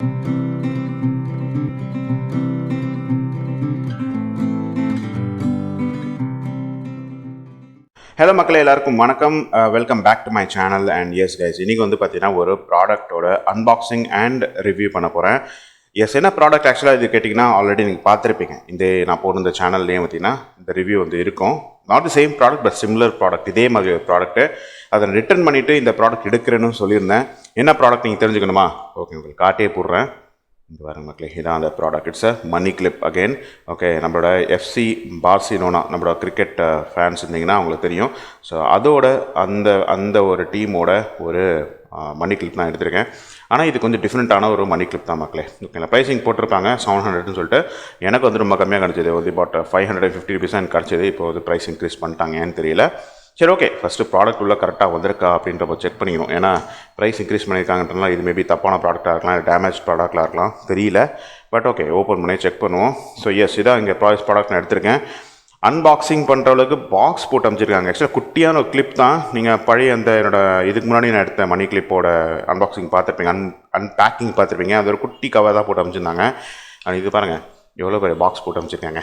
Hello மக்களே, எல்லாருக்கும் வணக்கம். Welcome back to my channel. And yes guys, இன்றைக்கி வந்து பார்த்தீங்கன்னா ஒரு ப்ராடக்ட்டோட அன்பாக்சிங் அண்ட் ரிவ்யூ பண்ண போகிறேன். எஸ், என்ன ப்ராடக்ட் ஆக்சுவலாக இது கேட்டிங்கன்னா ஆல்ரெடி நீங்கள் பார்த்துருப்பீங்க. நான் போட்டிருந்த சேனல்லேயும் பார்த்தீங்கன்னா இந்த ரிவ்யூ வந்து இருக்கும். Not the same product but similar product, இதே மாதிரி ஒரு ப்ராடக்ட்டு. அதை ரிட்டர்ன் பண்ணிவிட்டு இந்த ப்ராடக்ட் எடுக்கிறேன்னு சொல்லியிருந்தேன். என்ன ப்ராடக்ட் நீங்கள் தெரிஞ்சுக்கணுமா? ஓகே, உங்களுக்கு காட்டியே போடுறேன். இந்த பாருங்க மக்களே, இதான் அந்த product. It's money clip again. Okay, நம்மளோட எஃப்சி பார்சிலோனா, நம்மளோட கிரிக்கெட் ஃபேன்ஸ் இருந்தீங்கன்னா அவங்களுக்கு தெரியும். ஸோ அதோட அந்த ஒரு டீமோட ஒரு மணி கிளிப் நான் எடுத்திருக்கேன். ஆனால் இது கொஞ்சம் டிஃப்ரெண்ட்டான ஒரு மணி கிளிப் தான் மக்களே. ஓகேங்களா, ப்ரைஸிங் போட்டிருப்பாங்க 700ன்னு சொல்லிட்டு. எனக்கு வந்து ரொம்ப கம்மியாக கிடச்சிது. வந்து பட் 550 rupees எனக்கு கிடச்சிது. இப்போ வந்து ப்ரைஸ் இன்க்ரீஸ் பண்ணிட்டாங்க, ஏன்னு தெரியல. சரி, ஓகே, ஃபஸ்ட்டு ப்ராடக்ட் உள்ள கரெக்டாக வந்திருக்கா அப்படின்றப்ப செக் பண்ணிக்கணும். ஏன்னா ப்ரைஸ் இன்க்ரீஸ் பண்ணியிருக்காங்கன்றதுலாம் இது மேபி தப்பான ப்ராடக்டாக இருக்கலாம், டேமேஜ் ப்ராடக்டாக இருக்கலாம், தெரியல. பட் ஓகே, ஓப்பன் பண்ணி செக் பண்ணுவோம். ஸோ எஸ், இதான் இங்கே ப்ராடக்ட் நான் எடுத்திருக்கேன். அன்பாக்சிங் பண்ணுற அளவுக்கு பாக்ஸ் போட்டு அமைச்சிருக்காங்க. ஆக்சுவலாக குட்டியான ஒரு கிளிப் தான். நீங்கள் பழைய அந்த இதுக்கு முன்னாடி நான் எடுத்த மணி கிளிப்போட அன்பாக்சிங் பார்த்துருப்பீங்க, அன்பேக்கிங் பார்த்துருப்பீங்க. அது ஒரு குட்டி கவர் தான் போட்டு அமைச்சிருந்தாங்க. இது பாருங்கள், எவ்வளோ பெரிய பாக்ஸ் போட்டு அமைச்சிருக்காங்க.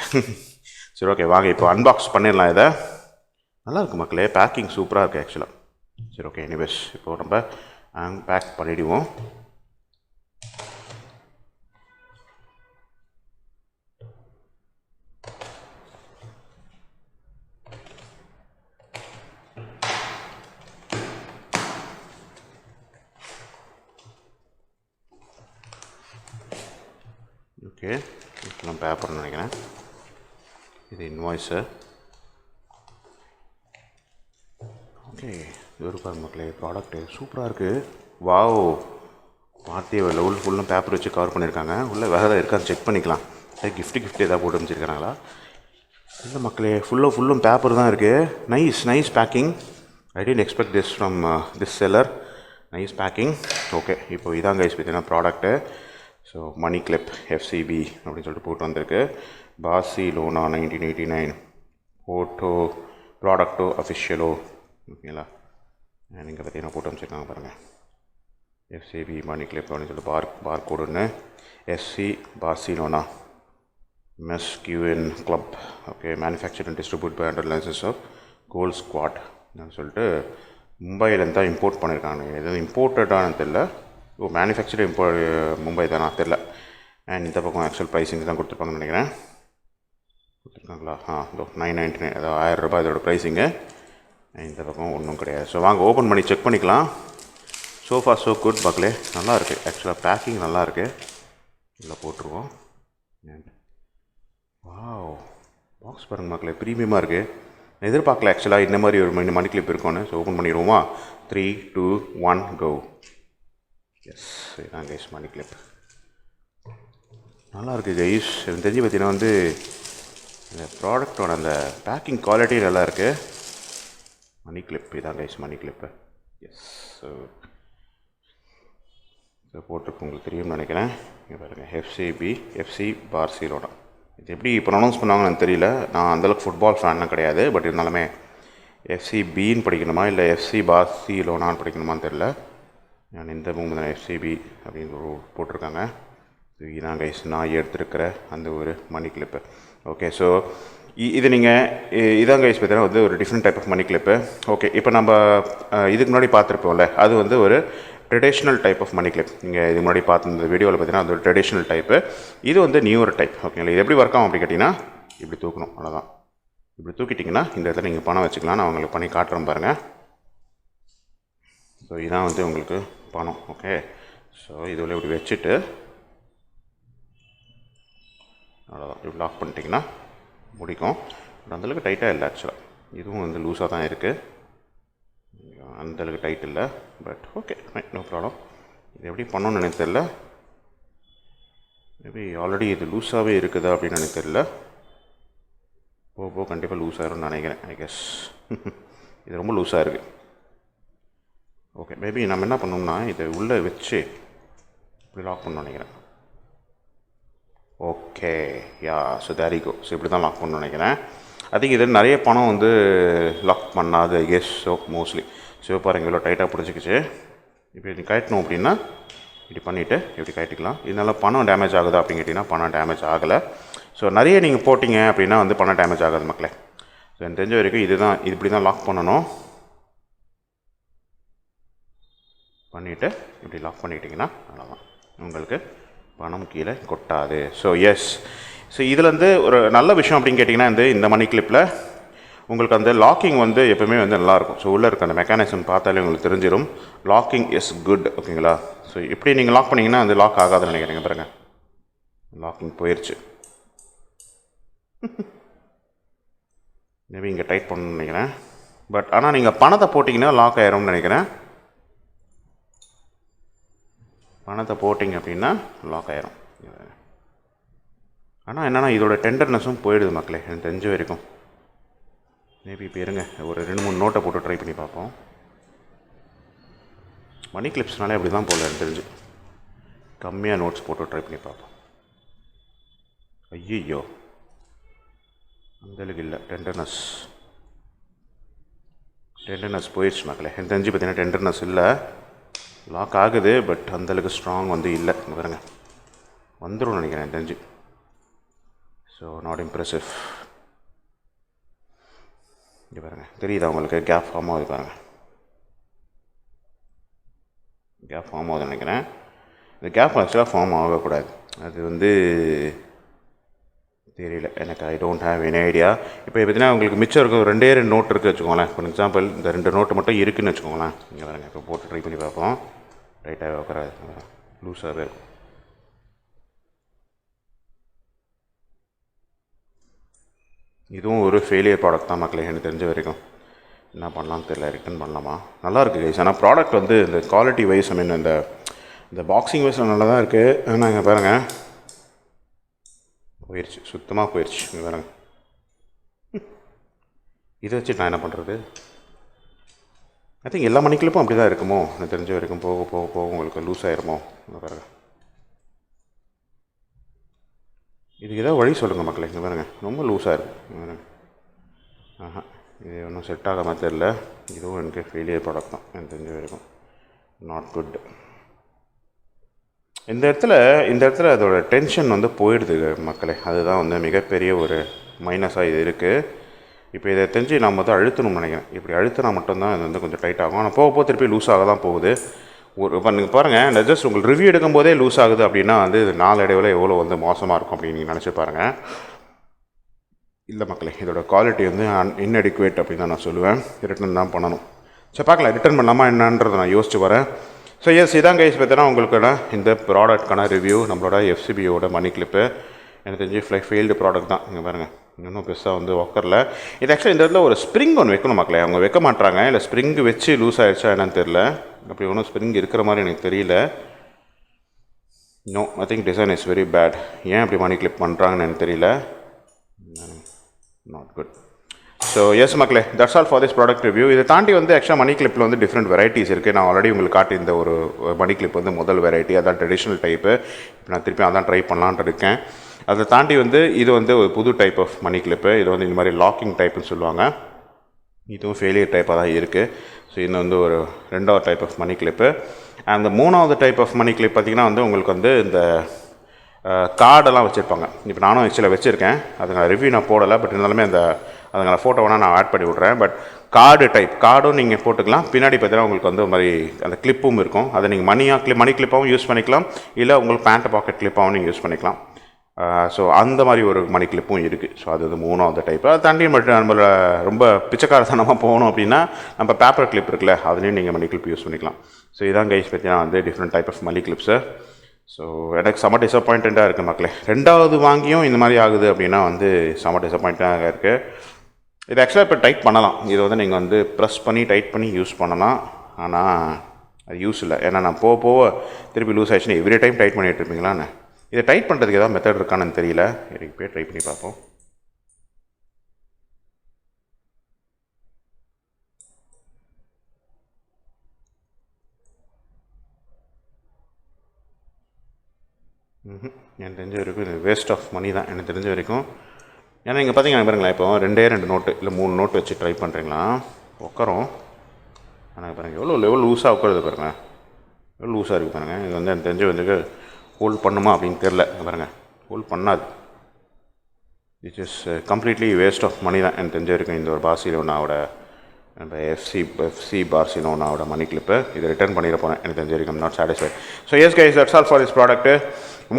சரி, ஓகே, வாங்க இப்போ அன்பாக்ஸ் பண்ணிடலாம். இதை நல்லா இருக்குது மக்களே, பேக்கிங் சூப்பராக இருக்குது ஆக்சுவலாக. சரி, ஓகே, எனிவேஸ் இப்போது நம்ம பேக் பண்ணிவிடுவோம். ஓகே, இப்போலாம் பேப்பர்னு நினைக்கிறேன். இது இன்வாய்ஸு. ஓகே, இது ஒரு பாருங்க மக்களே, ப்ராடக்ட்டு சூப்பராக இருக்குது. வாவ், பார்த்தியே லெவல் ஃபுல்லும் பேப்பர் வச்சு கவர் பண்ணியிருக்காங்க. உள்ளே வேறு ஏதாவது இருக்கான்னு செக் பண்ணிக்கலாம். கிஃப்ட் ஏதாவது போட்டு வச்சுருக்காங்களா? இல்லை மக்களே, ஃபுல்லும் பேப்பர் தான் இருக்குது. Nice packing. I didn't expect this from this seller. Nice packing. Okay, இப்போ இதான் கைஸ் பார்த்தீங்கன்னா product. So money clip FCB அப்படின்னு சொல்லிட்டு போட்டு வந்திருக்கு. பார்சிலோனா 1989 ஃபோட்டோ ப்ராடக்ட்டோ அஃபிஷியலோ. ஓகேங்களா, நீங்கள் பார்த்தீங்கன்னா போட்டு வச்சுருக்காங்க பாருங்கள். எஃப்சிபி மணி கிளிப் அப்படின்னு சொல்லிட்டு பார் கோடுன்னு எஃப்சி பார்சிலோனா மெஸ் கியூஎன் club. Okay, manufacture and distribute by under licence of gold squad அப்படின்னு சொல்லிட்டு மும்பையிலேருந்து தான் இம்போர்ட் பண்ணியிருக்காங்க. எதுவும் இம்போர்ட்டடானு தெரில. மேனுஃபேக்சர் மும்பை தானா தெரில. அண்ட் இந்த பக்கம் ஆக்சுவல் ப்ரைஸிங் தான் கொடுத்துருப்பாங்கன்னு நினைக்கிறேன். கொடுத்துருக்காங்களா? இதோ 999, அதாவது 1000 ரூபாய் இதோட ப்ரைஸிங்கு. இந்த பக்கம் ஒன்றும் கிடையாது. ஸோ வாங்க ஓப்பன் பண்ணி செக் பண்ணிக்கலாம். சோஃபா ஸோ குட் மக்களே, நல்லா இருக்குது. ஆக்சுவலாக பேக்கிங் நல்லா இருக்குது. இதில் போட்டுருவோம். வாவ், பாக்ஸ் பாருங்கள் மக்களே, ப்ரீமியமாக இருக்குது. எதிர்பார்க்கல ஆக்சுவலாக இந்த மாதிரி ஒரு மணி கிளிப் இருக்கும்னு. ஸோ ஓப்பன் பண்ணிடுவோமா? 3, 2, 1 கோ. எஸ், இதுதான் கைஸ் மணி கிளிப். நல்லா இருக்குது கைஸ். எனக்கு தெரிஞ்சு பார்த்தீங்கன்னா வந்து இந்த ப்ராடக்டோட அந்த பேக்கிங் குவாலிட்டி நல்லா இருக்குது. மணி கிளிப் இதான் கைஸ் மணி கிளிப்பு. எஸ், ஸோ போட்டிருக்கு, உங்களுக்கு தெரியும்னு நினைக்கிறேன். இங்கே பாருங்கள், எஃப்சி பார்சிலோனா. இது எப்படி ப்ரொனவுன்ஸ் பண்ணாங்கன்னு எனக்கு தெரியல. நான் அந்தளவுக்கு ஃபுட்பால் ஃபேன்லாம் கிடையாது. பட் இருந்தாலுமே எஃப்சிபின்னு படிக்கணுமா இல்லை எஃப்சி பார்சிலோனான்னு படிக்கணுமான்னு தெரில. நான் இந்த மூணு தான் எஃப்சிபி அப்படின்னு போட்டிருக்காங்க. இதுதான் கைஸ் நான் எடுத்துருக்கிற அந்த ஒரு மணி கிளிப்பு. ஓகே, ஸோ இது நீங்கள் இதான் கைஸ் பார்த்தீங்கன்னா வந்து ஒரு different type of money clip. Okay, இப்போ நம்ம இதுக்கு முன்னாடி பார்த்துருப்போம்ல, அது வந்து ஒரு traditional type of money clip. நீங்கள் இதுக்கு முன்னாடி பார்த்து இந்த வீடியோவில் பார்த்தீங்கன்னா அது ஒரு ட்ரெடிஷ்னல் டைப்பு. இது வந்து நியூவர் டைப். ஓகேங்களா, இது எப்படி ஒர்க் ஆகும் அப்படி கேட்டிங்கன்னா, இப்படி தூக்கணும், அவ்வளோதான். இப்படி தூக்கிட்டிங்கன்னா இந்த இடத்துல நீங்கள் பணம் வச்சுக்கலாம். நான் உங்களுக்கு பண்ணி காட்டுறேன் பாருங்கள். ஸோ இதான் வந்து உங்களுக்கு பணம். ஓகே, ஸோ இதில் இப்படி வச்சுட்டு அவ்வளோதான், இப்படி லாக் பண்ணிட்டிங்கன்னா முடிக்கும். பட் அந்தளவுக்கு டைட்டாக இல்லை ஆக்சுவலாக. இதுவும் வந்து லூஸாக தான் இருக்குது, அந்தளவுக்கு டைட் இல்லை. But okay, no problem. இது எப்படி பண்ணணும்னு எனக்கு தெரியல. மேபி ஆல்ரெடி இது லூஸாகவே இருக்குதா அப்படின்னு எனக்கு தெரியல. போக கண்டிப்பாக லூஸ் ஆகிரும்னு நினைக்கிறேன். ஐ கெஸ் இது ரொம்ப லூஸாக இருக்குது. ஓகே, மேபி நம்ம என்ன பண்ணோம்னா இதை உள்ளே வச்சு இப்படி லாக் பண்ணணும்னு நினைக்கிறேன். Okay, yeah, so there you go. So இப்படி தான் லாக் பண்ணணும்னு நினைக்கிறேன். ஐ திங்க் இதில் நிறைய பணம் வந்து லாக் பண்ணாது, I guess. So mostly so பாருங்கள் இவ்வளோ டைட்டாக பிடிச்சிக்கிச்சு. இப்போ இது கட்டணும் அப்படின்னா இப்படி பண்ணிவிட்டு இப்படி கட்டிக்கலாம். இதனால் பணம் டேமேஜ் ஆகுதா அப்படின்னு கேட்டிங்கன்னா பணம் டேமேஜ் ஆகலை. ஸோ நிறைய நீங்கள் போட்டிங்க அப்படின்னா வந்து பணம் டேமேஜ் ஆகாது மக்களே. ஸோ எனக்கு தெரிஞ்ச வரைக்கும் இதுதான், இப்படி தான் லாக் பண்ணணும். பண்ணிவிட்டு இப்படி லாக் பண்ணிட்டீங்கன்னா அவ்வளோதான், உங்களுக்கு பணம் கீழே கொட்டாது. ஸோ எஸ், ஸோ இதுலேருந்து ஒரு நல்ல விஷயம் அப்படின்னு கேட்டிங்கன்னா இந்த மணி கிளிப்பில் உங்களுக்கு அந்த லாக்கிங் வந்து எப்போவுமே வந்து நல்லாயிருக்கும். ஸோ உள்ளே இருக்க அந்த மெக்கானிசம் பார்த்தாலே உங்களுக்கு தெரிஞ்சிடும் லாக்கிங் இஸ் குட். ஓகேங்களா? ஸோ இப்படி நீங்கள் லாக் பண்ணிங்கன்னா அது லாக் ஆகாதுன்னு நினைக்கிறீங்க. பாருங்கள், லாக்கிங் போயிடுச்சு. மேபி இங்கே டைட் பண்ணணும்னு நினைக்கிறேன். பட் ஆனால் நீங்கள் பணத்தை போட்டிங்கன்னா லாக் ஆயிரும்னு நினைக்கிறேன். பணத்தை போட்டிங்க அப்படின்னா லாக் ஆயிரும். ஆனால் என்னென்னா இதோட டெண்டர்னஸும் போயிடுது மக்களே, எனக்கு தெரிஞ்ச வரைக்கும். மேபி இப்போ இருங்க, ஒரு 2-3 நோட்டை போட்டு ட்ரை பண்ணி பார்ப்போம். மணி கிளிப்ஸ்னாலே அப்படி தான் போல எனக்கு தெரிஞ்சு. கம்மியாக நோட்ஸ் போட்டு ட்ரை பண்ணி பார்ப்போம். ஐயோ, அந்தளவுக்கு இல்லை. டெண்டர்னஸ் போயிடுச்சு மக்களே. எனக்கு தெரிஞ்சு பார்த்தீங்கன்னா டெண்டர்னஸ் இல்லை, லாக் ஆகுது. பட் அந்தளவுக்கு ஸ்ட்ராங் வந்து இல்லை. பாருங்க, வந்துடும் நினைக்கிறேன் எனக்கு தெரிஞ்சு. So not impressive. இங்கே பாருங்கள், தெரியுதா உங்களுக்கு? கேப் ஃபார்ம் ஆகுது பாருங்கள், கேப் ஃபார்ம் ஆகுதுன்னு நினைக்கிறேன். இந்த கேப் ஆக்சுவலாக ஃபார்ம் ஆகக்கூடாது. அது வந்து தெரியல எனக்கு, I don't have any idea. இப்போ பார்த்தீங்கன்னா உங்களுக்கு மிச்சம் இருக்கும் 2 நோட் இருக்குது வச்சுக்கோங்களேன். ஃபார் எக்ஸாம்பிள் இந்த 2 நோட்டு மட்டும் இருக்குதுன்னு வச்சுக்கோங்களேன். இங்கே பாருங்கள், இப்போ போட்டு ட்ரை பண்ணி பார்ப்போம். ரைட்டாக உட்காராது, லூஸாகவே இருக்கும். இதுவும் ஒரு ஃபெயிலியர் ப்ராடக்ட் தான் மக்களே எனக்கு தெரிஞ்ச வரைக்கும். என்ன பண்ணலாம்னு தெரியல, ரிட்டர்ன் பண்ணலாமா? நல்லாயிருக்கு கைஸ். ஆனால் ப்ராடக்ட் வந்து இந்த குவாலிட்டி வைஸ், ஐ மீன் இந்த பாக்ஸிங் வைஸில் நல்லா தான் இருக்குது. ஆனால் இங்கே பாருங்கள், போயிடுச்சு, சுத்தமாக போயிடுச்சு. இங்கே பாருங்கள், இதை வச்சு நான் என்ன பண்ணுறது? ஐ திங்க் எல்லா மணி கிளிப்பும் அப்படி தான் இருக்குமோ எனக்கு தெரிஞ்ச வரைக்கும். போக போக போக உங்களுக்கு லூஸ் ஆயிருமோ? இங்கே பாருங்கள், இதுக்கு ஏதாவது வழி சொல்லுங்கள் மக்களே. இங்கே பாருங்கள், ரொம்ப லூஸாக இருக்குது. ஆஹா, இது ஒன்றும் செட் ஆக மாதிரி தெரியல. இதுவும் எனக்கு ஃபெயிலியர் ப்ராடக்ட் தான் எனக்கு தெரிஞ்ச வரைக்கும். Not good. இந்த இடத்துல அதோட டென்ஷன் வந்து போயிடுது மக்களே. அதுதான் வந்து மிகப்பெரிய ஒரு மைனஸாக இது இருக்குது. இப்போ இதை தெரிஞ்சு நம்ம வந்து அழுத்தணும்னு நினைக்கிறேன். இப்படி அழுத்தினா மட்டும்தான் இது வந்து கொஞ்சம் டைட் ஆகும். ஆனால் போக போக திருப்பி லூஸ் ஆக தான் போகுது. இப்போ நீங்கள் பாருங்கள், இந்த ஜஸ்ட் உங்களுக்கு ரிவ்யூ எடுக்கும்போதே லூஸ் ஆகுது அப்படின்னா வந்து இது நாளடைவில் எவ்வளோ வந்து மோசமாக இருக்கும் அப்படின்னு நீங்கள் நினச்சி பாருங்கள். இல்லை மக்களே, இதோட குவாலிட்டி வந்து இன்அடிக்குவேட் அப்படின்னு தான் நான் சொல்லுவேன். ரிட்டர்ன் தான் பண்ணணும். சரி, பார்க்கலாம் ரிட்டர்ன் பண்ணலாமா என்னன்றதை நான் யோசிச்சு வரேன். ஸோ எஸ், இதான் கைஸ் பார்த்தீங்கன்னா உங்களுக்கான இந்த ப்ராடக்ட்கான ரிவ்யூ. நம்மளோட எஃப்சிபியோட மணி கிளிப்பு எனக்கு தெரிஞ்சு ஃபெயில்டு ப்ராடக்ட் தான். இங்கே பாருங்கள், இன்னும் பெருசாக வந்து ஒக்கரில். இது ஆக்சுவலி இந்த இடத்துல ஒரு ஸ்ப்ரிங் ஒன்று வைக்கணும் மக்களே. அவங்க வைக்க மாட்டாங்க. இல்லை ஸ்ப்ரிங் வச்சு லூஸ் ஆகிடுச்சா என்னன்னு தெரில. அப்படி ஒன்றும் ஸ்ப்ரிங் இருக்கிற மாதிரி எனக்கு தெரியல. No, I think design is very bad. ஏன் அப்படி மணி கிளிப் பண்ணுறாங்கன்னு எனக்கு தெரியல. Not good. ஸோ எஸ் மக்களே, that's all for this product review. இதை தாண்டி வந்து ஆக்சுவலாக மணி கிளிப்பில் வந்து டிஃப்ரெண்ட் வெரைட்டிஸ் இருக்குது. நான் ஆல்ரெடி உங்களுக்கு காட்டி இந்த ஒரு மணி கிளிப் வந்து முதல் வெரைட்டி, அதான் ட்ரெடிஷ்னல் டைப்பு. இப்போ நான் திருப்பி அதான் ட்ரை பண்ணலான்ட்டு இருக்கேன். அதை தாண்டி வந்து இது வந்து ஒரு புது டைப் ஆஃப் மணி கிளிப்பு. இது வந்து இந்த மாதிரி லாக்கிங் டைப்புன்னு சொல்லுவாங்க. இதுவும் ஃபெயிலியர் டைப்பாக தான் இருக்குது. ஸோ இது வந்து ஒரு 2வது டைப் ஆஃப் மணி கிளிப்பு. அந்த 3வது டைப் ஆஃப் மணி கிளிப் பார்த்திங்கன்னா வந்து உங்களுக்கு வந்து இந்த கார்டெல்லாம் வச்சுருப்பாங்க. இப்போ நானும் ஆக்சுவலாக வச்சுருக்கேன். அது நான் ரிவ்யூ நான் போடலை. பட் இருந்தாலுமே அதுக்கான ஃபோட்டோ வேணால் நான் ஆட் பண்ணி விட்றேன். பட் கார்டும் நீங்கள் போட்டுக்கலாம். பின்னாடி பார்த்தீங்கன்னா உங்களுக்கு வந்து ஒரு மாதிரி அந்த கிளிப்பும் இருக்கும். அதை நீங்கள் மணி கிளிப்பாகவும் யூஸ் பண்ணிக்கலாம். இல்லை உங்களுக்கு பேண்ட் பாக்கெட் கிளிப்பாகவும் நீங்கள் யூஸ் பண்ணிக்கலாம். ஸோ அந்த மாதிரி ஒரு மணி கிளிப்பும் இருக்குது. ஸோ அது 3வது டைப்பு. அதை தாண்டி மட்டும் நம்மள ரொம்ப பிச்சைக்காரத்தனமாக போகணும் அப்படின்னா நம்ம பேப்பர் கிளிப் இருக்குல்ல, அதுலேயும் நீங்கள் மணி கிளிப் யூஸ் பண்ணிக்கலாம். ஸோ இதான் கைஸ் பார்த்தீங்கன்னா வந்து different type of money clips. So எனக்கு செம்ம டிசப்பாயிண்டடாக இருக்குது மக்களே. 2வது வாங்கியும் இந்த மாதிரி ஆகுது அப்படின்னா வந்து செம்ம டிசப்பாயிண்டாக இருக்குது. இது ஆக்சுவலாக இப்போ டைட் பண்ணலாம். இதை வந்து நீங்கள் வந்து ப்ரெஸ் பண்ணி டைட் பண்ணி யூஸ் பண்ணலாம். ஆனால் அது யூஸ் இல்லை. ஏன்னா நான் போக திருப்பி லூஸ் ஆகிடுச்சுன்னா எவ்ரி டைம் டைட் பண்ணிகிட்டு இருப்பீங்களான்னு. இதை டைட் பண்ணுறதுக்கு ஏதாவது மெத்தட் இருக்கான்னு தெரியல. எனக்கு போய் ட்ரை பண்ணி பார்ப்போம். எனக்கு தெரிஞ்ச வரைக்கும் இது வேஸ்ட் ஆஃப் மணி தான் எனக்கு தெரிஞ்ச வரைக்கும். ஏன்னா இங்கே பார்த்தீங்கன்னா பாருங்களேன், இப்போ 2 நோட்டு இல்லை 3 நோட்டு வச்சு ட்ரை பண்ணுறீங்களா உட்காரும். ஆனால் பாருங்கள் எவ்வளோ லூஸாக உட்காருது பாருங்கள். லூஸாக இருக்குது பாருங்கள். இது வந்து எனக்கு தெரிஞ்சு வந்து ஹோல்ட் பண்ணுமா அப்படின்னு தெரில. பாருங்கள், ஹோல்ட் பண்ணாது. It's is completely waste of money தான் எனக்கு தெரிஞ்சு இருக்கும். இந்த ஒரு பார்சிலோனாவோட நம்ம எஃப்சி பார்சிலோனாவோட மணி கிளிப்பு இதை ரிட்டர்ன் பண்ணிட போகிறேன். எனக்கு தெரிஞ்சு இருக்கும் not satisfied. So yes guys, that's all for this product.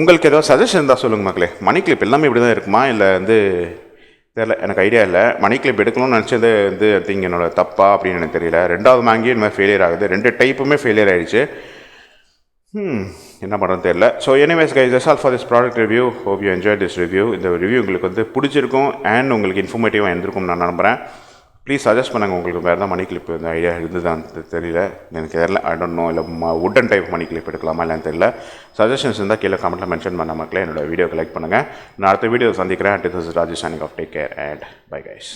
உங்களுக்கு ஏதாவது சஜஷன் இருந்தால் சொல்லுங்கள் மக்களே. மணி கிளிப் எல்லாமே இப்படி தான் இருக்குமா இல்லை வந்து தெரில, எனக்கு ஐடியா இல்லை. மணி கிளிப் எடுக்கணும்னு நினச்சது வந்து திங்க என்னோட தப்பா அப்படின்னு எனக்கு தெரியல. ரெண்டாவது வாங்கி இந்த மாதிரி ஃபெயிலியர் ஆகுது. 2 டைப்புமே ஃபெயிலியர் ஆகிடுச்சு. என்ன பண்ணுறதுன்னு தெரியல. So anyways guys, that's all for this product review. Hope you enjoy this review. இந்த ரிவ்யூ உங்களுக்கு வந்து பிடிச்சிருக்கும் அண்ட் உங்களுக்கு இன்ஃபர்மேட்டிவாக இருந்திருக்கும் நான் நம்புகிறேன். ப்ளீஸ் சஜஸ்ட் பண்ணுங்கள். உங்களுக்கு வேறு தான் மணி கிளிப் இந்த ஐடியா இருந்துதான் தெரியல, எனக்கு தெரியல. I don't know. இல்லை வுட்டன் டைப் மணி கிளிப் எடுக்கலாமா இல்லைன்னு தெரியல. சஜஷன்ஸ் இருந்தால் கீழே கமெண்ட்டில் மென்ஷன் பண்ண மக்களே. என்னோட வீடியோக்கு லைக் பண்ணுங்கள். நான் அடுத்த வீடியோ சந்திக்கிறேன். This is Rajesh signing off. Take care and bye guys.